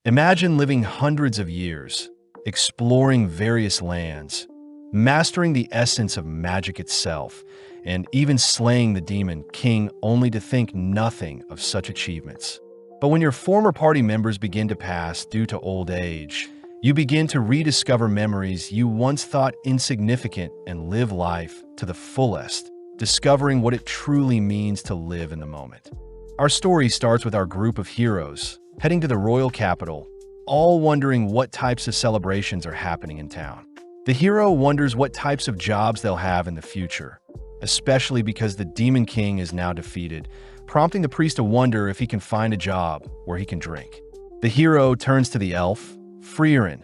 Imagine living hundreds of years, exploring various lands, mastering the essence of magic itself, and even slaying the demon king only to think nothing of such achievements. But when your former party members begin to pass due to old age, you begin to rediscover memories you once thought insignificant and live life to the fullest, discovering what it truly means to live in the moment. Our story starts with our group of heroes heading to the royal capital, all wondering what types of celebrations are happening in town. The hero wonders what types of jobs they'll have in the future, especially because the Demon King is now defeated, prompting the priest to wonder if he can find a job where he can drink. The hero turns to the elf, Freeren,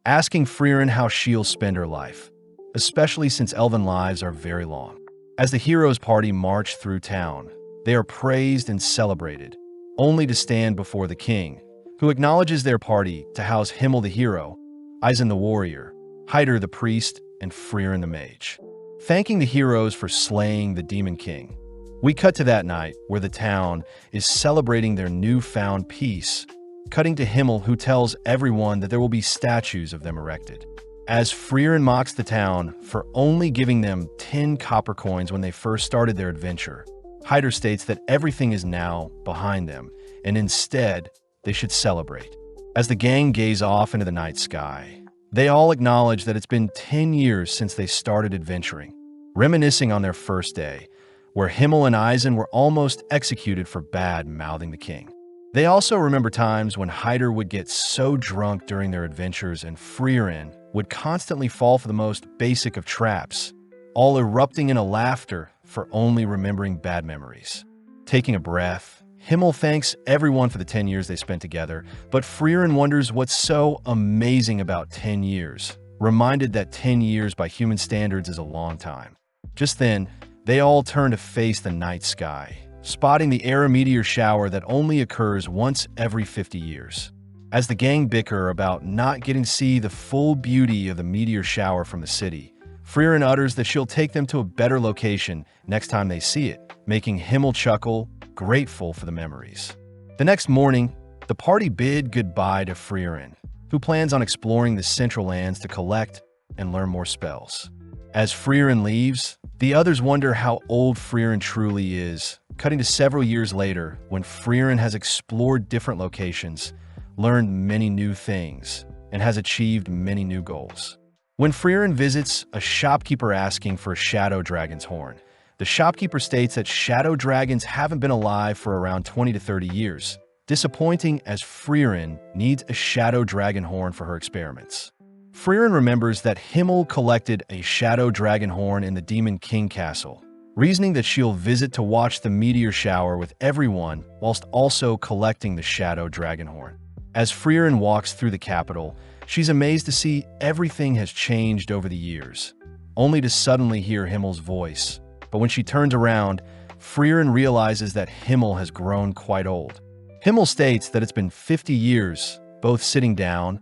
asking Freeren how she'll spend her life, especially since elven lives are very long. As the hero's party march through town, they are praised and celebrated, only to stand before the king, who acknowledges their party to house Himmel the hero, Eisen the warrior, Hyder the priest, and Freeren the mage, thanking the heroes for slaying the Demon King. We cut to that night where the town is celebrating their newfound peace, cutting to Himmel, who tells everyone that there will be statues of them erected. As Freeren mocks the town for only giving them 10 copper coins when they first started their adventure, Hyder states that everything is now behind them, and instead, they should celebrate. As the gang gaze off into the night sky, they all acknowledge that it's been 10 years since they started adventuring, reminiscing on their first day, where Himmel and Eisen were almost executed for bad-mouthing the king. They also remember times when Hyder would get so drunk during their adventures and Freeren would constantly fall for the most basic of traps, all erupting in a laughter for only remembering bad memories. Taking a breath, Himmel thanks everyone for the 10 years they spent together, but Freeren wonders what's so amazing about 10 years, reminded that 10 years by human standards is a long time. Just then, they all turn to face the night sky, spotting the Era meteor shower that only occurs once every 50 years. As the gang bicker about not getting to see the full beauty of the meteor shower from the city, Freeren utters that she'll take them to a better location next time they see it, making Himmel chuckle, grateful for the memories. The next morning, the party bid goodbye to Freeren, who plans on exploring the Central Lands to collect and learn more spells. As Freeren leaves, the others wonder how old Freeren truly is, cutting to several years later when Freeren has explored different locations, learned many new things, and has achieved many new goals. When Freeren visits a shopkeeper asking for a shadow dragon's horn, the shopkeeper states that shadow dragons haven't been alive for around 20 to 30 years, disappointing as Freeren needs a shadow dragon horn for her experiments. Freeren remembers that Himmel collected a shadow dragon horn in the Demon King Castle, reasoning that she'll visit to watch the meteor shower with everyone whilst also collecting the shadow dragon horn. As Freeren walks through the capital, she's amazed to see everything has changed over the years, only to suddenly hear Himmel's voice. But when she turns around, Freeren realizes that Himmel has grown quite old. Himmel states that it's been 50 years, both sitting down,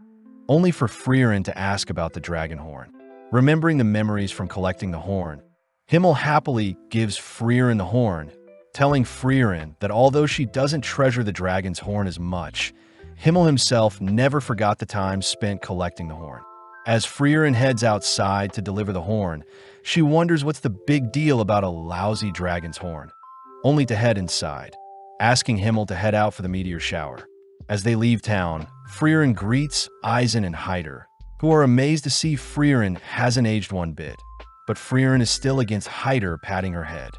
only for Freeren to ask about the dragon horn. Remembering the memories from collecting the horn, Himmel happily gives Freeren the horn, telling Freeren that although she doesn't treasure the dragon's horn as much, Himmel himself never forgot the time spent collecting the horn. As Freeren heads outside to deliver the horn, she wonders what's the big deal about a lousy dragon's horn, only to head inside, asking Himmel to head out for the meteor shower. As they leave town, Freeren greets Eisen and Hyder, who are amazed to see Freeren hasn't aged one bit, but Freeren is still against Hyder patting her head.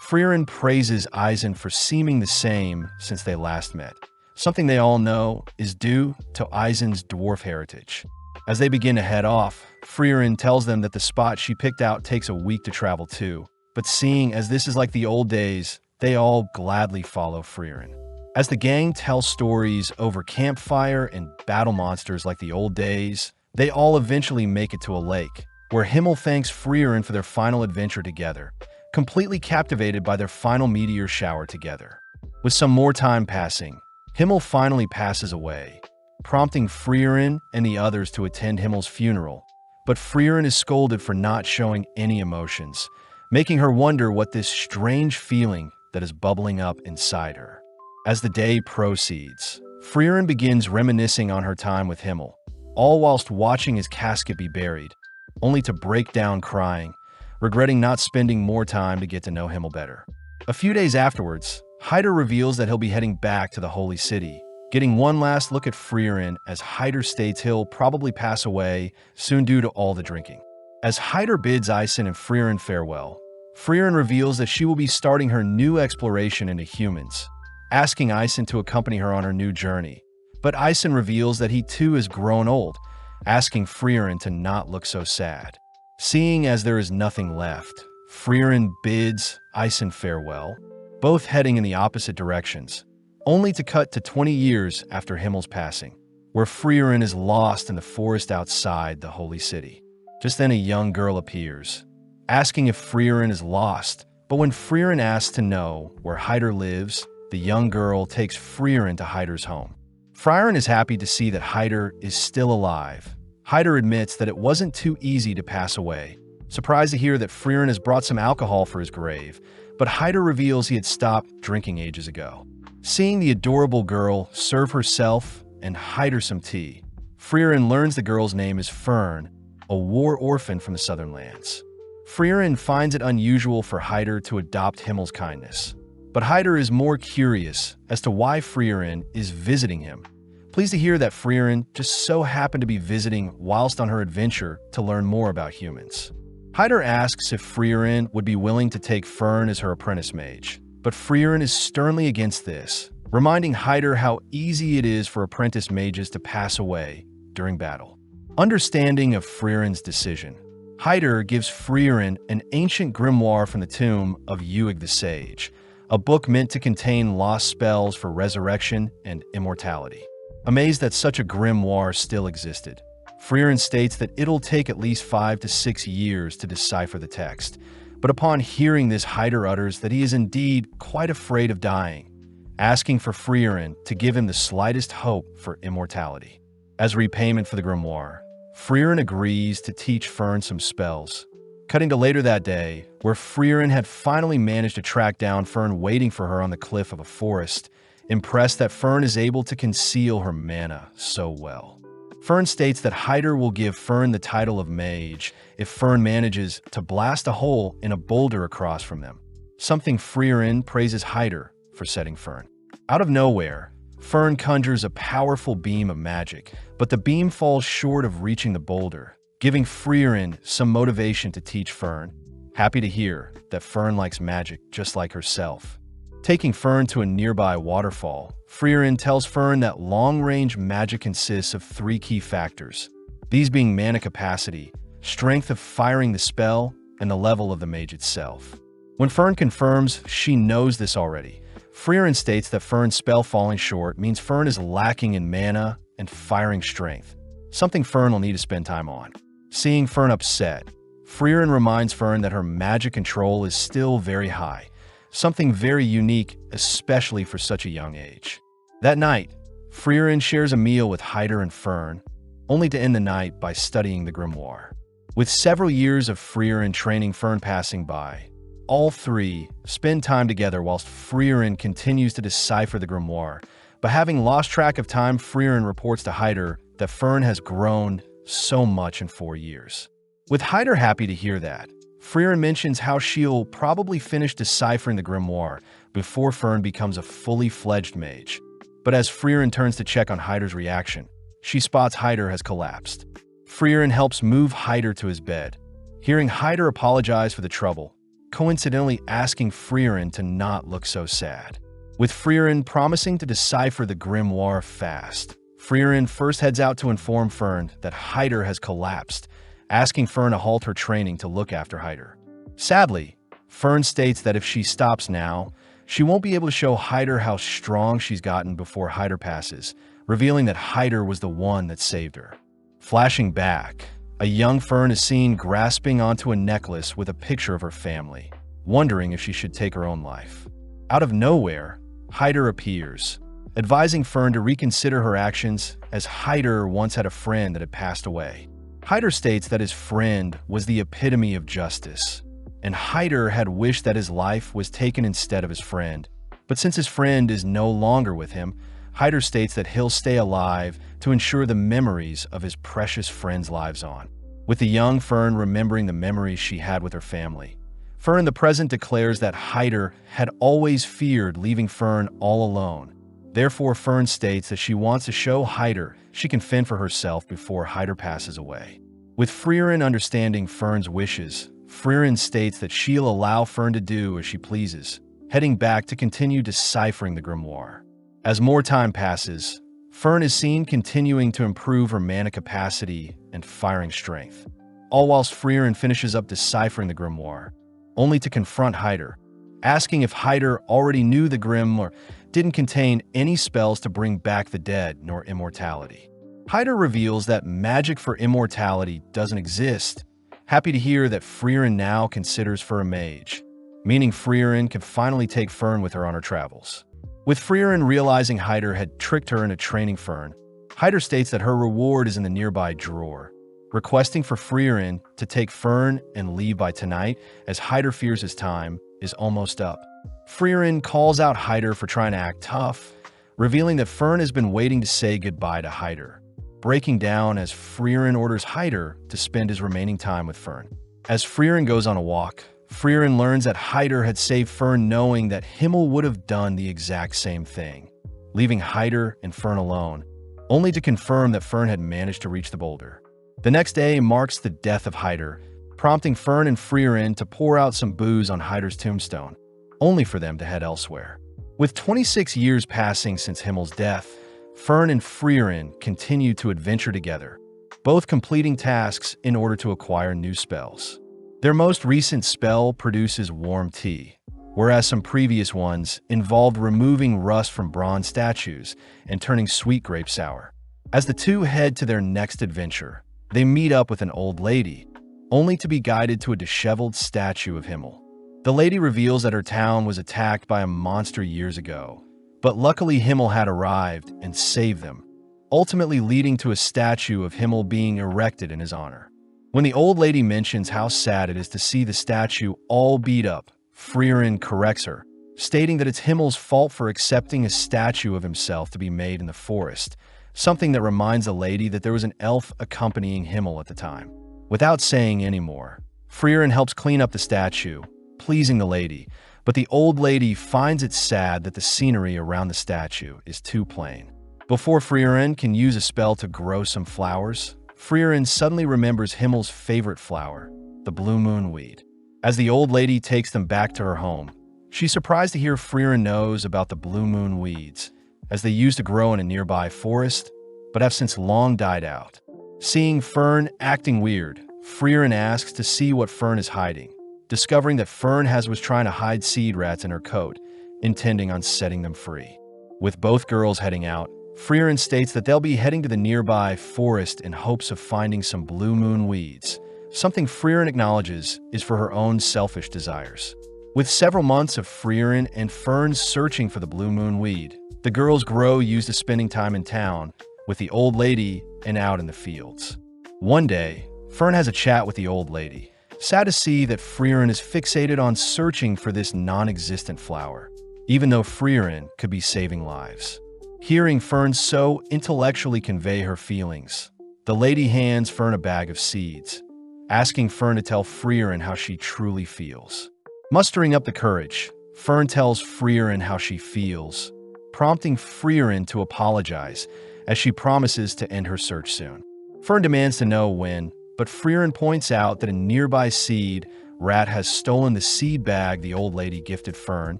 Freeren praises Eisen for seeming the same since they last met, something they all know is due to Eisen's dwarf heritage. As they begin to head off, Freeren tells them that the spot she picked out takes a week to travel to, but seeing as this is like the old days, they all gladly follow Freeren. As the gang tells stories over campfire and battle monsters like the old days, they all eventually make it to a lake, where Himmel thanks Freeren for their final adventure together, completely captivated by their final meteor shower together. With some more time passing, Himmel finally passes away, prompting Freeren and the others to attend Himmel's funeral, but Freeren is scolded for not showing any emotions, making her wonder what this strange feeling that is bubbling up inside her. As the day proceeds, Freeren begins reminiscing on her time with Himmel, all whilst watching his casket be buried, only to break down crying, regretting not spending more time to get to know Himmel better. A few days afterwards, Hyder reveals that he'll be heading back to the Holy City, getting one last look at Freeren as Hyder states he'll probably pass away soon due to all the drinking. As Hyder bids Isen and Freeren farewell, Freeren reveals that she will be starting her new exploration into humans, asking Isen to accompany her on her new journey. But Isen reveals that he too has grown old, asking Freeren to not look so sad. Seeing as there is nothing left, Freeren bids Isen farewell, both heading in the opposite directions, only to cut to 20 years after Himmel's passing, where Freeren is lost in the forest outside the Holy City. Just then a young girl appears, asking if Freeren is lost, but when Freeren asks to know where Hyder lives, the young girl takes Freeren to Hyder's home. Freeren is happy to see that Hyder is still alive. Hyder admits that it wasn't too easy to pass away, surprised to hear that Freeren has brought some alcohol for his grave, but Hyder reveals he had stopped drinking ages ago. Seeing the adorable girl serve herself and Hyder some tea, Freeren learns the girl's name is Fern, a war orphan from the southern lands. Freeren finds it unusual for Hyder to adopt Himmel's kindness, but Hyder is more curious as to why Freeren is visiting him. Pleased to hear that Freeren just so happened to be visiting whilst on her adventure to learn more about humans. Hyder asks if Freeren would be willing to take Fern as her apprentice mage, but Freeren is sternly against this, reminding Hyder how easy it is for apprentice mages to pass away during battle. Understanding of Freeren's decision, Hyder gives Freeren an ancient grimoire from the tomb of Uig the Sage, a book meant to contain lost spells for resurrection and immortality. Amazed that such a grimoire still existed, Freeren states that it'll take at least 5 to 6 years to decipher the text, but upon hearing this, Hyder utters that he is indeed quite afraid of dying, asking for Freeren to give him the slightest hope for immortality. As repayment for the grimoire, Freeren agrees to teach Fern some spells. Cutting to later that day, where Freeren had finally managed to track down Fern waiting for her on the cliff of a forest, impressed that Fern is able to conceal her mana so well. Fern states that Hyder will give Fern the title of mage if Fern manages to blast a hole in a boulder across from them, something Freeren praises Hyder for setting Fern. Out of nowhere, Fern conjures a powerful beam of magic, but the beam falls short of reaching the boulder, giving Freeren some motivation to teach Fern. Happy to hear that Fern likes magic just like herself. Taking Fern to a nearby waterfall, Freeren tells Fern that long-range magic consists of 3 key factors, these being mana capacity, strength of firing the spell, and the level of the mage itself. When Fern confirms she knows this already, Freeren states that Fern's spell falling short means Fern is lacking in mana and firing strength, something Fern will need to spend time on. Seeing Fern upset, Freeren reminds Fern that her magic control is still very high, something very unique, especially for such a young age. That night, Freeren shares a meal with Hyder and Fern, only to end the night by studying the grimoire. With several years of Freeren training Fern passing by, all three spend time together whilst Freeren continues to decipher the grimoire, but having lost track of time, Freeren reports to Hyder that Fern has grown so much in 4 years. With Hyder happy to hear that, Freeren mentions how she'll probably finish deciphering the grimoire before Fern becomes a fully fledged mage. But as Freeren turns to check on Hyder's reaction, she spots Hyder has collapsed. Freeren helps move Hyder to his bed. Hearing Hyder apologize for the trouble, coincidentally asking Freeren to not look so sad. With Freeren promising to decipher the grimoire fast, Freeren first heads out to inform Fern that Hyder has collapsed, asking Fern to halt her training to look after Hyder. Sadly, Fern states that if she stops now, she won't be able to show Hyder how strong she's gotten before Hyder passes, revealing that Hyder was the one that saved her. Flashing back, a young Fern is seen grasping onto a necklace with a picture of her family, wondering if she should take her own life. Out of nowhere, Hyder appears, advising Fern to reconsider her actions as Hyder once had a friend that had passed away. Hyder states that his friend was the epitome of justice, and Hyder had wished that his life was taken instead of his friend. But since his friend is no longer with him, Hyder states that he'll stay alive to ensure the memories of his precious friends' lives on. With the young Fern remembering the memories she had with her family, Fern in the present declares that Hyder had always feared leaving Fern all alone. Therefore, Fern states that she wants to show Hyder she can fend for herself before Hyder passes away. With Freeren understanding Fern's wishes, Freeren states that she'll allow Fern to do as she pleases, heading back to continue deciphering the grimoire. As more time passes, Fern is seen continuing to improve her mana capacity and firing strength, all whilst Freeren finishes up deciphering the grimoire, only to confront Hyder, asking if Hyder already knew the grimoire didn't contain any spells to bring back the dead nor immortality. Hyder reveals that magic for immortality doesn't exist, happy to hear that Freeren now considers for a mage, meaning Freeren can finally take Fern with her on her travels. With Freeren realizing Hyder had tricked her into training Fern, Hyder states that her reward is in the nearby drawer, requesting for Freeren to take Fern and leave by tonight as Hyder fears his time is almost up. Freeren calls out Hyder for trying to act tough, revealing that Fern has been waiting to say goodbye to Hyder, breaking down as Freeren orders Hyder to spend his remaining time with Fern. As Freeren goes on a walk, Freeren learns that Hyder had saved Fern knowing that Himmel would have done the exact same thing, leaving Hyder and Fern alone, only to confirm that Fern had managed to reach the boulder. The next day marks the death of Hyder, prompting Fern and Freeren to pour out some booze on Hyder's tombstone, only for them to head elsewhere. With 26 years passing since Himmel's death, Fern and Freeren continue to adventure together, both completing tasks in order to acquire new spells. Their most recent spell produces warm tea, whereas some previous ones involved removing rust from bronze statues and turning sweet grape sour. As the two head to their next adventure, they meet up with an old lady, only to be guided to a disheveled statue of Himmel. The lady reveals that her town was attacked by a monster years ago, but luckily Himmel had arrived and saved them, ultimately leading to a statue of Himmel being erected in his honor. When the old lady mentions how sad it is to see the statue all beat up, Freeren corrects her, stating that it's Himmel's fault for accepting a statue of himself to be made in the forest, something that reminds the lady that there was an elf accompanying Himmel at the time. Without saying any more, Freeren helps clean up the statue, pleasing the lady, but the old lady finds it sad that the scenery around the statue is too plain. Before Freeren can use a spell to grow some flowers, Freeren suddenly remembers Himmel's favorite flower, the blue moon weed. As the old lady takes them back to her home, she's surprised to hear Freeren knows about the blue moon weeds, as they used to grow in a nearby forest, but have since long died out. Seeing Fern acting weird, Freeren asks to see what Fern is hiding, discovering that Fern was trying to hide seed rats in her coat, intending on setting them free. With both girls heading out, Freeren states that they'll be heading to the nearby forest in hopes of finding some blue moon weeds, something Freeren acknowledges is for her own selfish desires. With several months of Freeren and Fern searching for the blue moon weed, the girls grow used to spending time in town with the old lady and out in the fields. One day, Fern has a chat with the old lady, sad to see that Freeren is fixated on searching for this non-existent flower, even though Freeren could be saving lives. Hearing Fern so intellectually convey her feelings, the lady hands Fern a bag of seeds, asking Fern to tell Freeren how she truly feels. Mustering up the courage, Fern tells Freeren how she feels, prompting Freeren to apologize as she promises to end her search soon. Fern demands to know when, but Freeren points out that a nearby seed rat has stolen the seed bag the old lady gifted Fern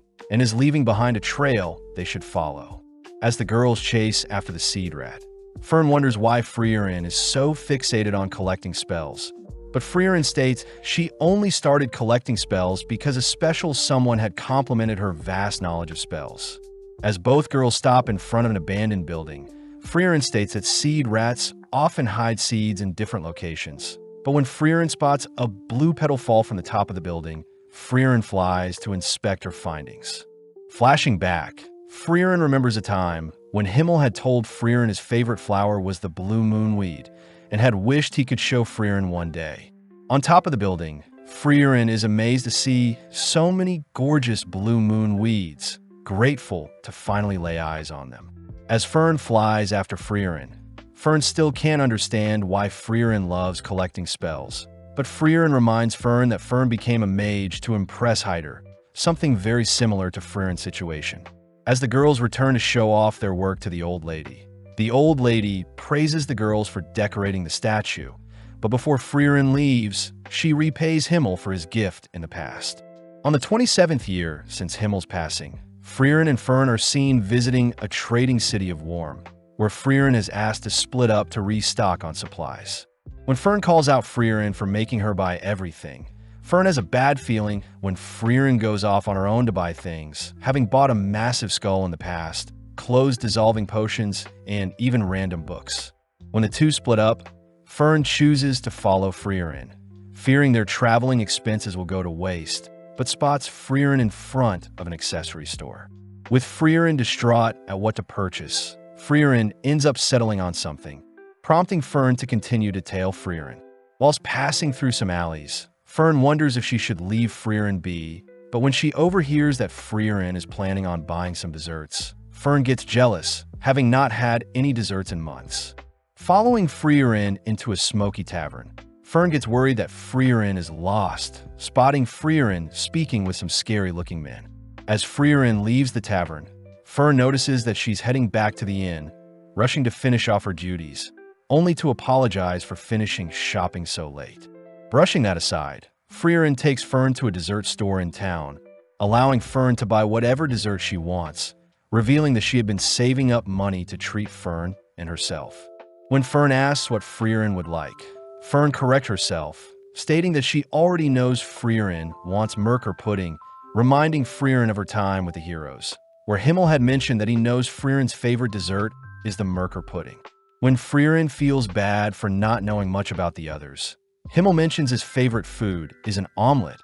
and is leaving behind a trail they should follow. As the girls chase after the seed rat, Fern wonders why Freeren is so fixated on collecting spells, but Freeren states she only started collecting spells because a special someone had complimented her vast knowledge of spells. As both girls stop in front of an abandoned building, Freeren states that seed rats often hide seeds in different locations, but when Freeren spots a blue petal fall from the top of the building, Freeren flies to inspect her findings. Flashing back, Freeren remembers a time when Himmel had told Freeren his favorite flower was the blue moon weed and had wished he could show Freeren one day. On top of the building, Freeren is amazed to see so many gorgeous blue moon weeds, grateful to finally lay eyes on them. As Fern flies after Freeren, Fern still can't understand why Freeren loves collecting spells. But Freeren reminds Fern that Fern became a mage to impress Hyder, something very similar to Freeren's situation. As the girls return to show off their work to the old lady praises the girls for decorating the statue, but before Freeren leaves, she repays Himmel for his gift in the past. On the 27th year since Himmel's passing, Freeren and Fern are seen visiting a trading city of Worm, where Freeren is asked to split up to restock on supplies. When Fern calls out Freeren for making her buy everything, Fern has a bad feeling when Freeren goes off on her own to buy things, having bought a massive skull in the past, clothes dissolving potions, and even random books. When the two split up, Fern chooses to follow Freeren, fearing their traveling expenses will go to waste, but spots Freeren in front of an accessory store. With Freeren distraught at what to purchase, Freeren ends up settling on something, prompting Fern to continue to tail Freeren. Whilst passing through some alleys, Fern wonders if she should leave Freeren be, but when she overhears that Freeren is planning on buying some desserts, Fern gets jealous, having not had any desserts in months. Following Freeren into a smoky tavern, Fern gets worried that Freeren is lost, spotting Freeren speaking with some scary-looking men. As Freeren leaves the tavern, Fern notices that she's heading back to the inn, rushing to finish off her duties, only to apologize for finishing shopping so late. Brushing that aside, Freeren takes Fern to a dessert store in town, allowing Fern to buy whatever dessert she wants, revealing that she had been saving up money to treat Fern and herself. When Fern asks what Freeren would like, Fern corrects herself, stating that she already knows Freeren wants Merkur pudding, reminding Freeren of her time with the heroes, where Himmel had mentioned that he knows Freeren's favorite dessert is the Merkur pudding. When Freeren feels bad for not knowing much about the others, Himmel mentions his favorite food is an omelet.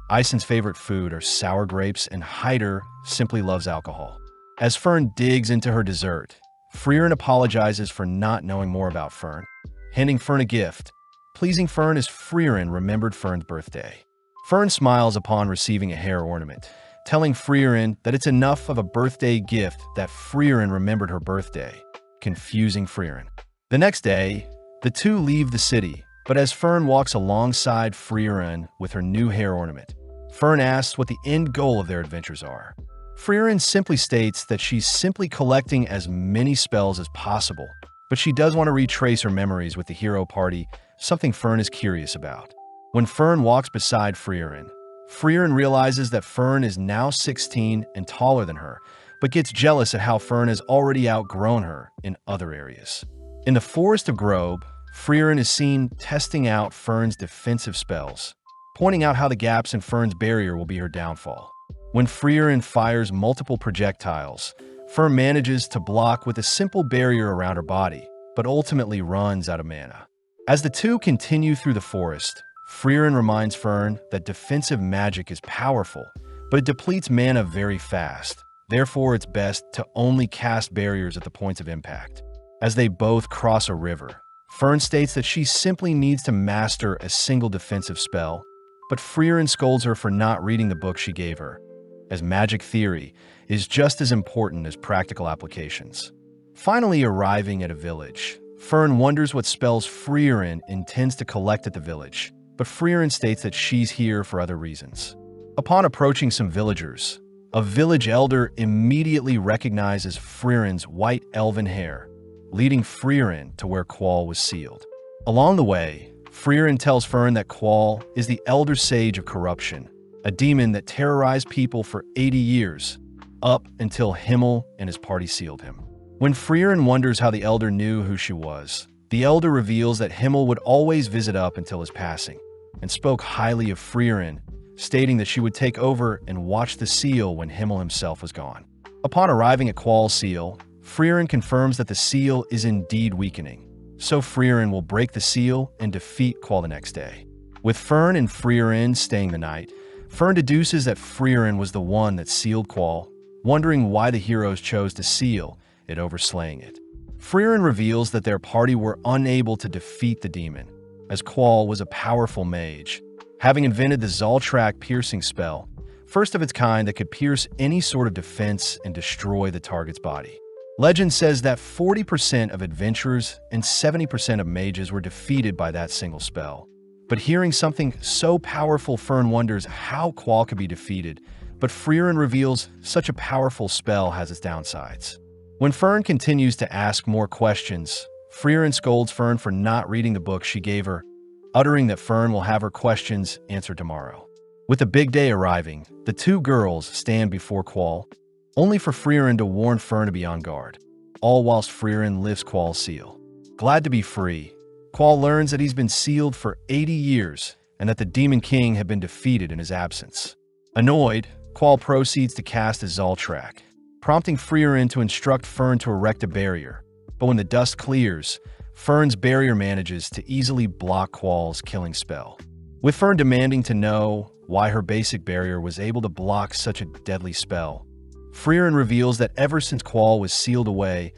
Eisen's favorite food are sour grapes, and Hyder simply loves alcohol. As Fern digs into her dessert, Freeren apologizes for not knowing more about Fern, handing Fern a gift, pleasing Fern as Freeren remembered Fern's birthday. Fern smiles upon receiving a hair ornament, telling Freeren that it's enough of a birthday gift that Freeren remembered her birthday, confusing Freeren. The next day, the two leave the city, but as Fern walks alongside Freeren with her new hair ornament, Fern asks what the end goal of their adventures are. Freeren simply states that she's simply collecting as many spells as possible, but she does want to retrace her memories with the hero party, something Fern is curious about. When Fern walks beside Freeren, Freeren realizes that Fern is now 16 and taller than her, but gets jealous at how Fern has already outgrown her in other areas. In the Forest of Grobe, Freeren is seen testing out Fern's defensive spells, pointing out how the gaps in Fern's barrier will be her downfall. When Freeren fires multiple projectiles, Fern manages to block with a simple barrier around her body, but ultimately runs out of mana. As the two continue through the forest, Freeren reminds Fern that defensive magic is powerful, but it depletes mana very fast. Therefore, it's best to only cast barriers at the points of impact. As they both cross a river, Fern states that she simply needs to master a single defensive spell, but Freeren scolds her for not reading the book she gave her, as magic theory is just as important as practical applications. Finally arriving at a village, Fern wonders what spells Freeren intends to collect at the village, but Freeren states that she's here for other reasons. Upon approaching some villagers, a village elder immediately recognizes Freeren's white elven hair, leading Freeren to where Qual was sealed. Along the way, Freeren tells Fern that Qual is the Elder Sage of Corruption, a demon that terrorized people for 80 years, up until Himmel and his party sealed him. When Freeren wonders how the Elder knew who she was, the Elder reveals that Himmel would always visit up until his passing, and spoke highly of Freeren, stating that she would take over and watch the seal when Himmel himself was gone. Upon arriving at Qual's seal, Freeren confirms that the seal is indeed weakening, so Freeren will break the seal and defeat Qual the next day. With Fern and Freeren staying the night, Fern deduces that Freeren was the one that sealed Qual, wondering why the heroes chose to seal it over slaying it. Freeren reveals that their party were unable to defeat the demon, as Qual was a powerful mage, having invented the Zoltrak piercing spell, first of its kind that could pierce any sort of defense and destroy the target's body. Legend says that 40% of adventurers and 70% of mages were defeated by that single spell. But hearing something so powerful, Fern wonders how Qual could be defeated, but Freeren reveals such a powerful spell has its downsides. When Fern continues to ask more questions, Freeren scolds Fern for not reading the book she gave her, uttering that Fern will have her questions answered tomorrow. With the big day arriving, the two girls stand before Qual, only for Freeren to warn Fern to be on guard, all whilst Freeren lifts Qual's seal. Glad to be free, Qual learns that he's been sealed for 80 years and that the Demon King had been defeated in his absence. Annoyed, Qual proceeds to cast a Zoltrak, prompting Freeren to instruct Fern to erect a barrier. But when the dust clears, Fern's barrier manages to easily block Qual's killing spell. With Fern demanding to know why her basic barrier was able to block such a deadly spell, Freeren reveals that ever since Qual was sealed away,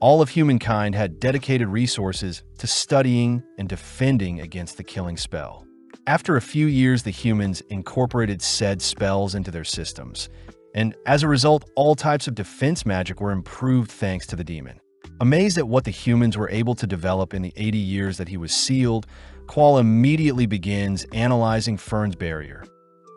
all of humankind had dedicated resources to studying and defending against the killing spell. After a few years, the humans incorporated said spells into their systems, and as a result, all types of defense magic were improved thanks to the demon. Amazed at what the humans were able to develop in the 80 years that he was sealed, Qual immediately begins analyzing Fern's barrier,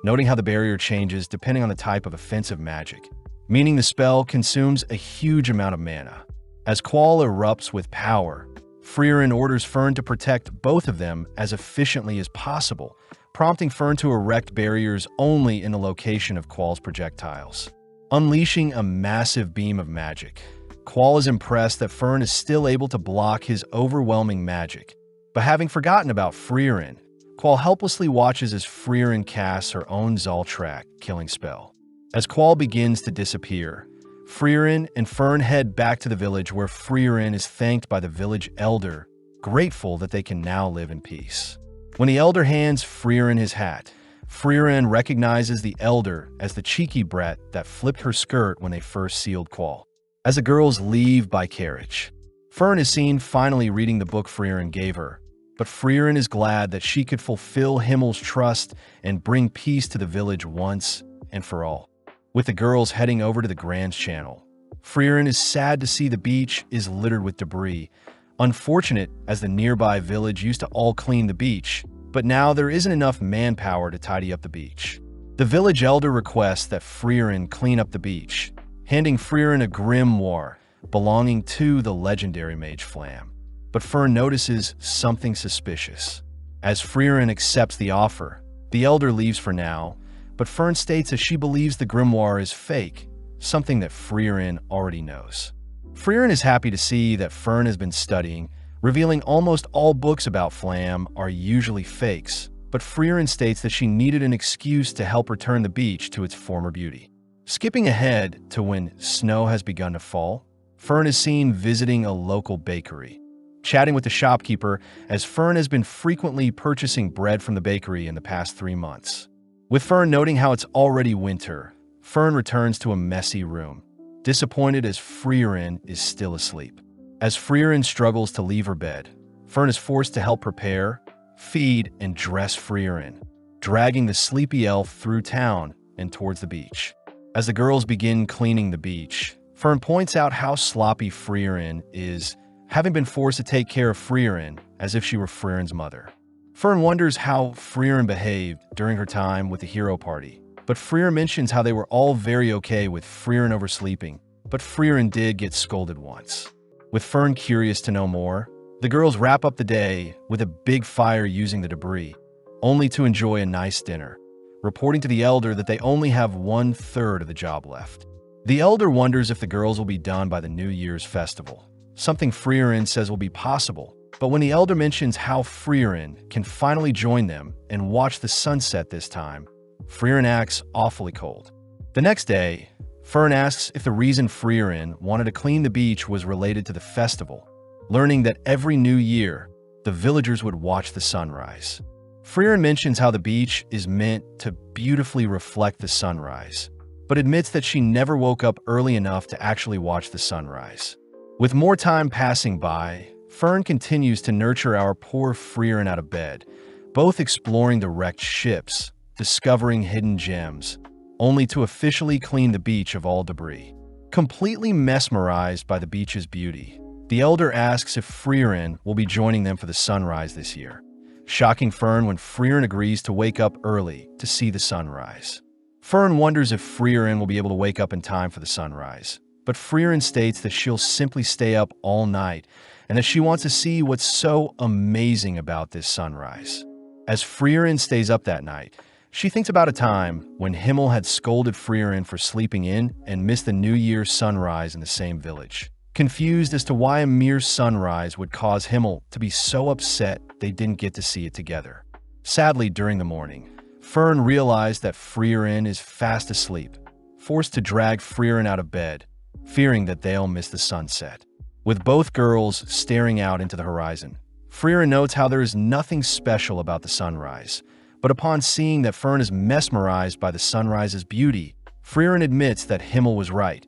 noting how the barrier changes depending on the type of offensive magic, meaning the spell consumes a huge amount of mana. As Qual erupts with power, Freeren orders Fern to protect both of them as efficiently as possible, prompting Fern to erect barriers only in the location of Qual's projectiles. Unleashing a massive beam of magic, Qual is impressed that Fern is still able to block his overwhelming magic. But having forgotten about Freeren, Qual helplessly watches as Freeren casts her own Zoltrak killing spell. As Qual begins to disappear, Freeren and Fern head back to the village where Freeren is thanked by the village elder, grateful that they can now live in peace. When the elder hands Freeren his hat, Freeren recognizes the elder as the cheeky brat that flipped her skirt when they first sealed Qual. As the girls leave by carriage, Fern is seen finally reading the book Freeren gave her, but Freeren is glad that she could fulfill Himmel's trust and bring peace to the village once and for all. With the girls heading over to the Grand Channel, Freeren is sad to see the beach is littered with debris, unfortunate as the nearby village used to all clean the beach, but now there isn't enough manpower to tidy up the beach. The village elder requests that Freeren clean up the beach, handing Freeren a grimoire belonging to the legendary mage Flam. But Fern notices something suspicious. As Freeren accepts the offer, the elder leaves for now, but Fern states that she believes the grimoire is fake, something that Freeren already knows. Freeren is happy to see that Fern has been studying, revealing almost all books about Flam are usually fakes, but Freeren states that she needed an excuse to help return the beach to its former beauty. Skipping ahead to when snow has begun to fall, Fern is seen visiting a local bakery, chatting with the shopkeeper as Fern has been frequently purchasing bread from the bakery in the past 3 months. With Fern noting how it's already winter, Fern returns to a messy room, disappointed as Freeren is still asleep. As Freeren struggles to leave her bed, Fern is forced to help prepare, feed, and dress Freeren, dragging the sleepy elf through town and towards the beach. As the girls begin cleaning the beach, Fern points out how sloppy Freeren is, having been forced to take care of Freeren as if she were Freeren's mother. Fern wonders how Freeren behaved during her time with the hero party, but Freeren mentions how they were all very okay with Freeren oversleeping, but Freeren did get scolded once. With Fern curious to know more, the girls wrap up the day with a big fire using the debris, only to enjoy a nice dinner, reporting to the elder that they only have 1/3 of the job left. The elder wonders if the girls will be done by the New Year's festival, something Freeren says will be possible, but when the elder mentions how Freeren can finally join them and watch the sunset this time, Freeren acts awfully cold. The next day, Fern asks if the reason Freeren wanted to clean the beach was related to the festival, learning that every new year, the villagers would watch the sunrise. Freeren mentions how the beach is meant to beautifully reflect the sunrise, but admits that she never woke up early enough to actually watch the sunrise. With more time passing by, Fern continues to nurture our poor Freeren out of bed, both exploring the wrecked ships, discovering hidden gems, only to officially clean the beach of all debris. Completely mesmerized by the beach's beauty, the elder asks if Freeren will be joining them for the sunrise this year, shocking Fern when Freeren agrees to wake up early to see the sunrise. Fern wonders if Freeren will be able to wake up in time for the sunrise, but Freeren states that she'll simply stay up all night and that she wants to see what's so amazing about this sunrise. As Freeren stays up that night, she thinks about a time when Himmel had scolded Freeren for sleeping in and missed the New Year's sunrise in the same village. Confused as to why a mere sunrise would cause Himmel to be so upset they didn't get to see it together. Sadly, during the morning, Fern realized that Freeren is fast asleep, forced to drag Freeren out of bed, fearing that they'll miss the sunset. With both girls staring out into the horizon, Freeren notes how there is nothing special about the sunrise, but upon seeing that Fern is mesmerized by the sunrise's beauty, Freeren admits that Himmel was right,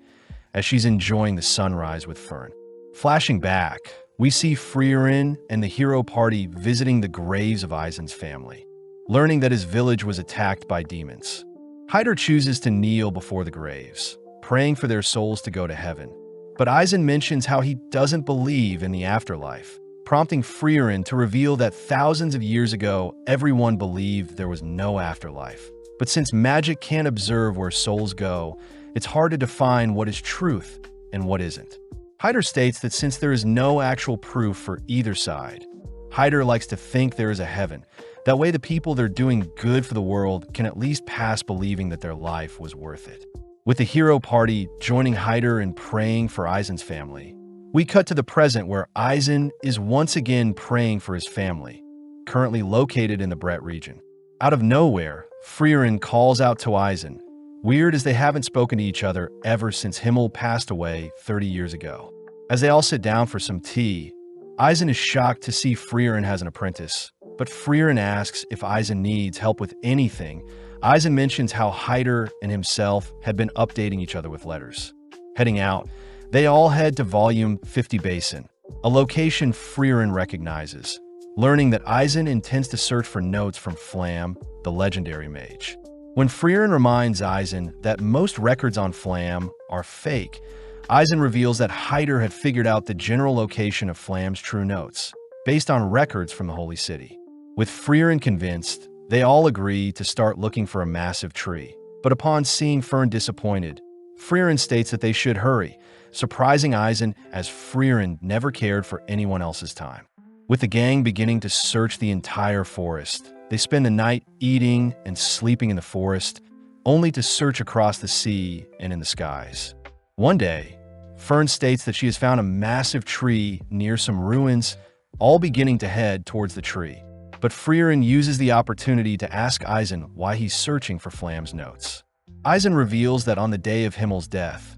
as she's enjoying the sunrise with Fern. Flashing back, we see Freeren and the hero party visiting the graves of Eisen's family, learning that his village was attacked by demons. Hyder chooses to kneel before the graves, praying for their souls to go to heaven. But Eisen mentions how he doesn't believe in the afterlife, prompting Freeren to reveal that thousands of years ago, everyone believed there was no afterlife. But since magic can't observe where souls go, it's hard to define what is truth and what isn't. Hyder states that since there is no actual proof for either side, Hyder likes to think there is a heaven. That way the people that are doing good for the world can at least pass believing that their life was worth it. With the hero party joining Hyder in praying for Eisen's family, we cut to the present where Eisen is once again praying for his family, currently located in the Brett region. Out of nowhere, Freeren calls out to Eisen, weird as they haven't spoken to each other ever since Himmel passed away 30 years ago. As they all sit down for some tea, Eisen is shocked to see Freeren has an apprentice, but Freeren asks if Eisen needs help with anything. Eisen mentions how Hyder and himself had been updating each other with letters. Heading out, they all head to Volume 50 Basin, a location Freeren recognizes, learning that Eisen intends to search for notes from Flam, the legendary mage. When Freeren reminds Eisen that most records on Flam are fake, Eisen reveals that Hyder had figured out the general location of Flam's true notes, based on records from the Holy City. With Freeren convinced, they all agree to start looking for a massive tree. But upon seeing Fern disappointed, Freeren states that they should hurry, surprising Eisen as Freeren never cared for anyone else's time. With the gang beginning to search the entire forest, they spend the night eating and sleeping in the forest, only to search across the sea and in the skies. One day, Fern states that she has found a massive tree near some ruins, all beginning to head towards the tree. But Freeren uses the opportunity to ask Eisen why he's searching for Flam's notes. Eisen reveals that on the day of Himmel's death,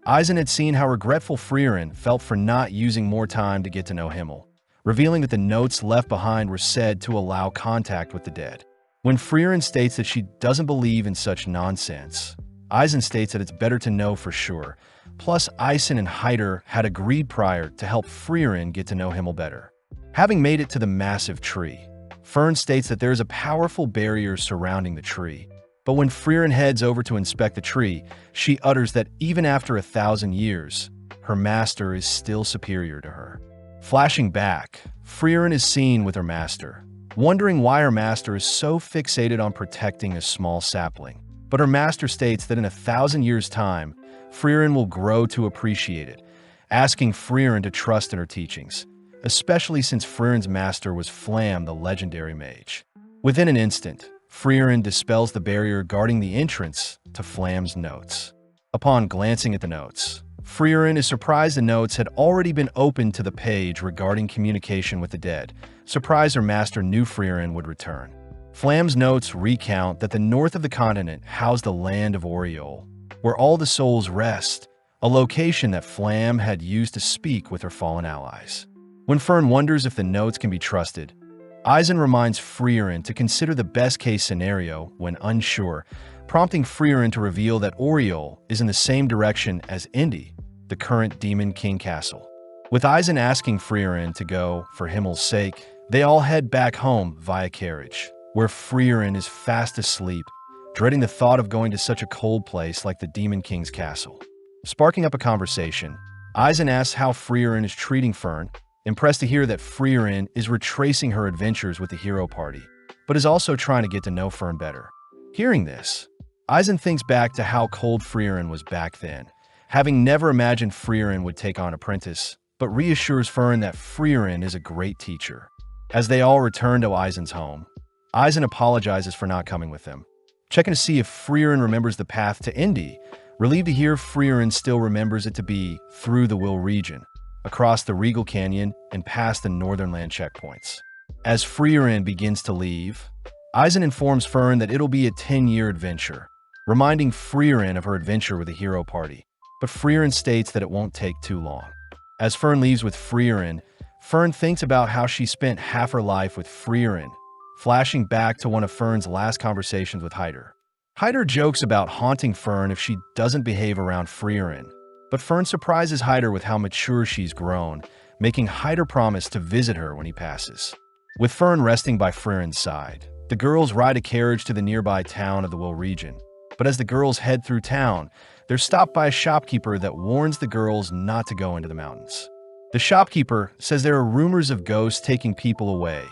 Eisen had seen how regretful Freeren felt for not using more time to get to know Himmel, revealing that the notes left behind were said to allow contact with the dead. When Freeren states that she doesn't believe in such nonsense, Eisen states that it's better to know for sure. Plus, Eisen and Hyder had agreed prior to help Freeren get to know Himmel better. Having made it to the massive tree, Fern states that there is a powerful barrier surrounding the tree. But when Freeren heads over to inspect the tree, she utters that even after 1,000 years, her master is still superior to her. Flashing back, Freeren is seen with her master, wondering why her master is so fixated on protecting a small sapling. But her master states that in 1,000 years' time, Freeren will grow to appreciate it, asking Freeren to trust in her teachings, especially since Freeren's master was Flam, the legendary mage. Within an instant, Freeren dispels the barrier guarding the entrance to Flam's notes. Upon glancing at the notes, Freeren is surprised the notes had already been opened to the page regarding communication with the dead, surprised her master knew Freeren would return. Flam's notes recount that the north of the continent housed the land of Oriole, where all the souls rest, a location that Flam had used to speak with her fallen allies. When Fern wonders if the notes can be trusted, Eisen reminds Freeren to consider the best-case scenario when unsure, prompting Freeren to reveal that Oriole is in the same direction as Indy, the current Demon King Castle. With Eisen asking Freeren to go for Himmel's sake, they all head back home via carriage, where Freeren is fast asleep, dreading the thought of going to such a cold place like the Demon King's castle. Sparking up a conversation, Eisen asks how Freeren is treating Fern, impressed to hear that Freeren is retracing her adventures with the hero party, but is also trying to get to know Fern better. Hearing this, Eisen thinks back to how cold Freeren was back then, having never imagined Freeren would take on Apprentice, but reassures Fern that Freeren is a great teacher. As they all return to Eisen's home, Eisen apologizes for not coming with them, checking to see if Freeren remembers the path to Indy, relieved to hear Freeren still remembers it to be through the Will region, across the Regal Canyon and past the Northern Land checkpoints. As Freeren begins to leave, Eisen informs Fern that it'll be a 10-year adventure, reminding Freeren of her adventure with the hero party, but Freeren states that it won't take too long. As Fern leaves with Freeren, Fern thinks about how she spent half her life with Freeren, flashing back to one of Fern's last conversations with Hyder. Hyder jokes about haunting Fern if she doesn't behave around Freeren, but Fern surprises Hyder with how mature she's grown, making Hyder promise to visit her when he passes. With Fern resting by Freeren's side, the girls ride a carriage to the nearby town of the Will region. But as the girls head through town, they're stopped by a shopkeeper that warns the girls not to go into the mountains. The shopkeeper says there are rumors of ghosts taking people away,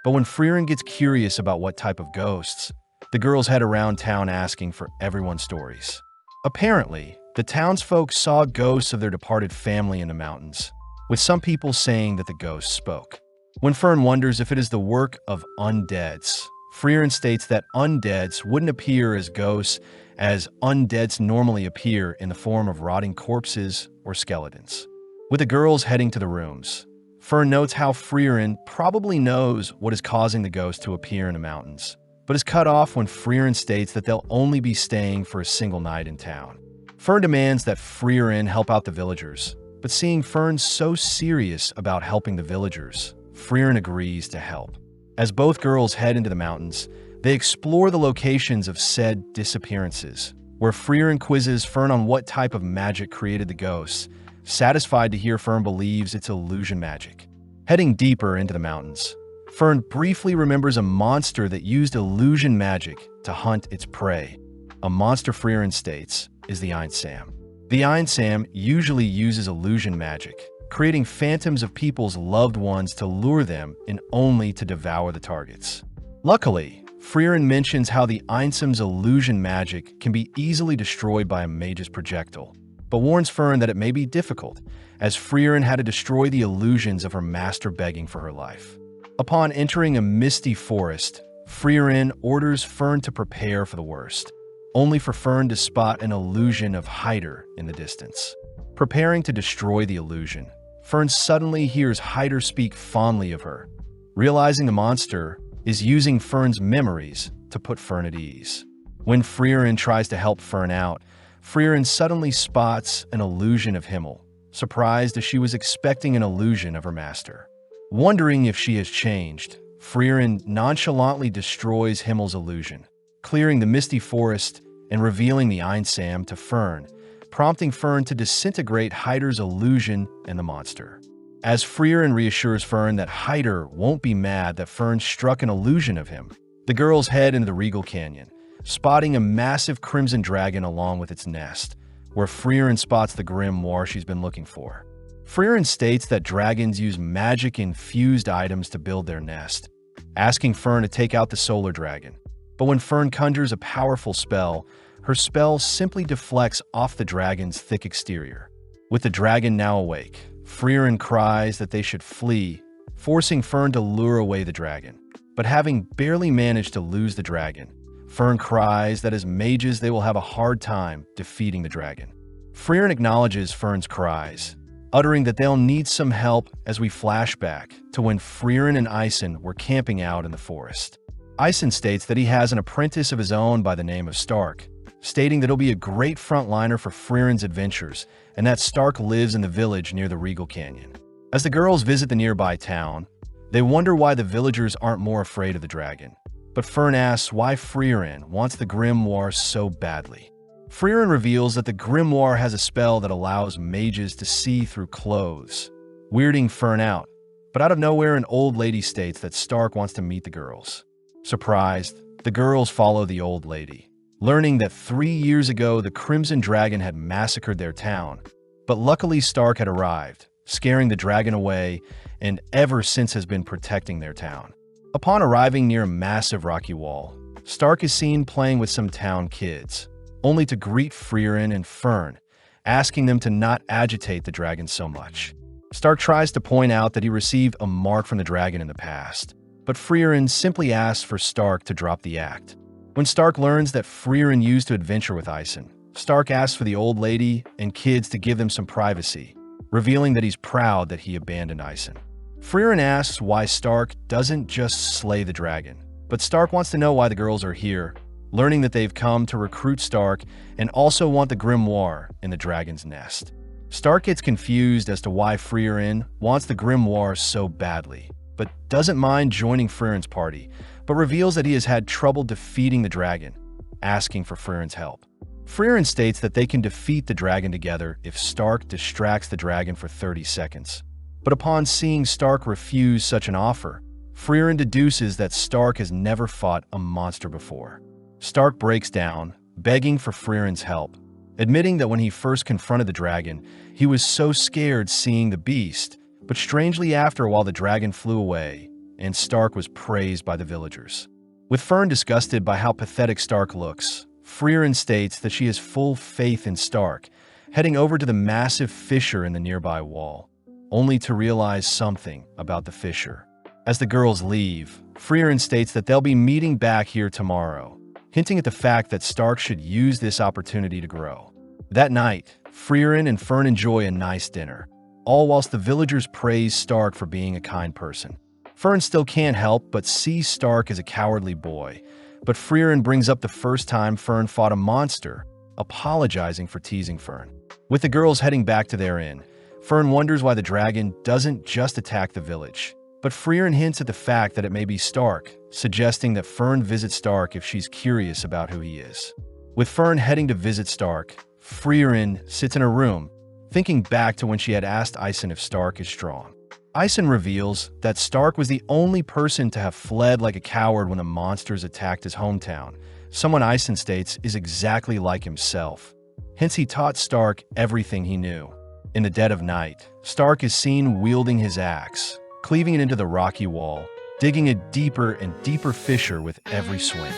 but when Freeren gets curious about what type of ghosts, the girls head around town asking for everyone's stories. Apparently, the townsfolk saw ghosts of their departed family in the mountains, with some people saying that the ghosts spoke. When Fern wonders if it is the work of undeads, Freeren states that undeads wouldn't appear as ghosts, as undeads normally appear in the form of rotting corpses or skeletons. With the girls heading to the rooms, Fern notes how Freeren probably knows what is causing the ghosts to appear in the mountains, but is cut off when Freeren states that they'll only be staying for a single night in town. Fern demands that Freeren help out the villagers, but seeing Fern so serious about helping the villagers, Freeren agrees to help. As both girls head into the mountains, they explore the locations of said disappearances, where Freeren quizzes Fern on what type of magic created the ghosts, satisfied to hear Fern believes it's illusion magic. Heading deeper into the mountains, Fern briefly remembers a monster that used illusion magic to hunt its prey. A monster Freeren states is the AnimeSum. The AnimeSum usually uses illusion magic, creating phantoms of people's loved ones to lure them and only to devour the targets. Luckily, Freeren mentions how the AnimeSum's illusion magic can be easily destroyed by a mage's projectile, but warns Fern that it may be difficult, as Freeren had to destroy the illusions of her master begging for her life. Upon entering a misty forest, Freeren orders Fern to prepare for the worst, only for Fern to spot an illusion of Hyder in the distance. Preparing to destroy the illusion, Fern suddenly hears Hyder speak fondly of her, realizing the monster is using Fern's memories to put Fern at ease. When Freeren tries to help Fern out, Freeren suddenly spots an illusion of Himmel, surprised as she was expecting an illusion of her master. Wondering if she has changed, Freeren nonchalantly destroys Himmel's illusion, clearing the misty forest and revealing the AnimeSum to Fern, prompting Fern to disintegrate Hyder's illusion and the monster. As Freeren reassures Fern that Hyder won't be mad that Fern struck an illusion of him, the girls head into the Regal Canyon, spotting a massive crimson dragon along with its nest, where Freeren spots the grimoire she's been looking for. Freeren states that dragons use magic-infused items to build their nest, asking Fern to take out the solar dragon. But when Fern conjures a powerful spell, her spell simply deflects off the dragon's thick exterior. With the dragon now awake, Freeren cries that they should flee, forcing Fern to lure away the dragon. But having barely managed to lose the dragon, Fern cries that as mages they will have a hard time defeating the dragon. Freeren acknowledges Fern's cries, uttering that they'll need some help as we flash back to when Freeren and Eisen were camping out in the forest. Eisen states that he has an apprentice of his own by the name of Stark, stating that he'll be a great frontliner for Freeren's adventures and that Stark lives in the village near the Regal Canyon. As the girls visit the nearby town, they wonder why the villagers aren't more afraid of the dragon. But Fern asks why Freeren wants the grimoire so badly. Freeren reveals that the grimoire has a spell that allows mages to see through clothes, weirding Fern out. But out of nowhere, an old lady states that Stark wants to meet the girls. Surprised, the girls follow the old lady, learning that 3 years ago the Crimson Dragon had massacred their town. But luckily Stark had arrived, scaring the dragon away, and ever since has been protecting their town. Upon arriving near a massive rocky wall, Stark is seen playing with some town kids, only to greet Freeren and Fern, asking them to not agitate the dragon so much. Stark tries to point out that he received a mark from the dragon in the past, but Freeren simply asks for Stark to drop the act. When Stark learns that Freeren used to adventure with Ison, Stark asks for the old lady and kids to give them some privacy, revealing that he's proud that he abandoned Ison. Freeren asks why Stark doesn't just slay the dragon, but Stark wants to know why the girls are here, learning that they've come to recruit Stark and also want the grimoire in the dragon's nest. Stark gets confused as to why Freeren wants the grimoire so badly, but doesn't mind joining Freeren's party, but reveals that he has had trouble defeating the dragon, asking for Freeren's help. Freeren states that they can defeat the dragon together if Stark distracts the dragon for 30 seconds. But upon seeing Stark refuse such an offer, Freeren deduces that Stark has never fought a monster before. Stark breaks down, begging for Freeren's help, admitting that when he first confronted the dragon, he was so scared seeing the beast, but strangely after a while the dragon flew away, and Stark was praised by the villagers. With Fern disgusted by how pathetic Stark looks, Freeren states that she has full faith in Stark, heading over to the massive fissure in the nearby wall, only to realize something about the fissure. As the girls leave, Freeren states that they'll be meeting back here tomorrow, hinting at the fact that Stark should use this opportunity to grow. That night, Freeren and Fern enjoy a nice dinner, all whilst the villagers praise Stark for being a kind person. Fern still can't help but see Stark as a cowardly boy, but Freeren brings up the first time Fern fought a monster, apologizing for teasing Fern. With the girls heading back to their inn, Fern wonders why the dragon doesn't just attack the village. But Freeren hints at the fact that it may be Stark, suggesting that Fern visit Stark if she's curious about who he is. With Fern heading to visit Stark, Freeren sits in her room, thinking back to when she had asked Ison if Stark is strong. Ison reveals that Stark was the only person to have fled like a coward when the monsters attacked his hometown, someone Ison states is exactly like himself. Hence he taught Stark everything he knew. In the dead of night, Stark is seen wielding his axe, cleaving it into the rocky wall, digging a deeper and deeper fissure with every swing.